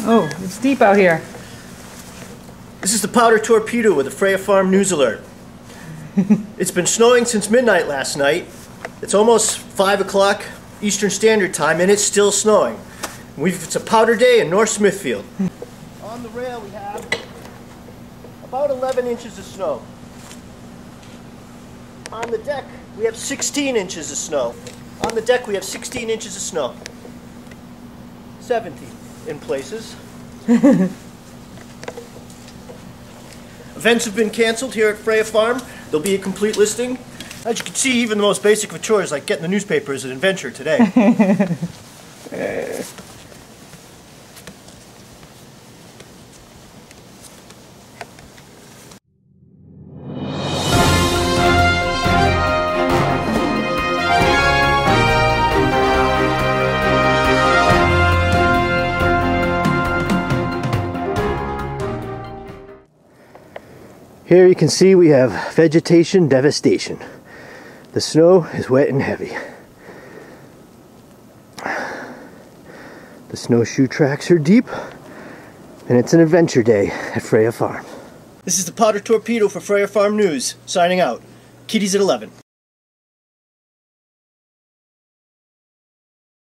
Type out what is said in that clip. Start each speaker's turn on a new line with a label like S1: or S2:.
S1: Oh, it's deep out here.
S2: This is the powder torpedo with the Freyja Farm news alert. It's been snowing since midnight last night. It's almost 5 o'clock Eastern Standard Time and it's still snowing. It's a powder day in North Smithfield. On the rail we have about 11 inches of snow. On the deck we have 16 inches of snow. On the deck we have 16 inches of snow. 17 in places. Events have been canceled here at Freyja Farm. There'll be a complete listing. As you can see, even the most basic of chores like getting the newspaper is an adventure today. Here you can see we have vegetation devastation. The snow is wet and heavy. The snowshoe tracks are deep, and it's an adventure day at Freyja Farm. This is the powder torpedo for Freyja Farm News, signing out. Kitties at 11.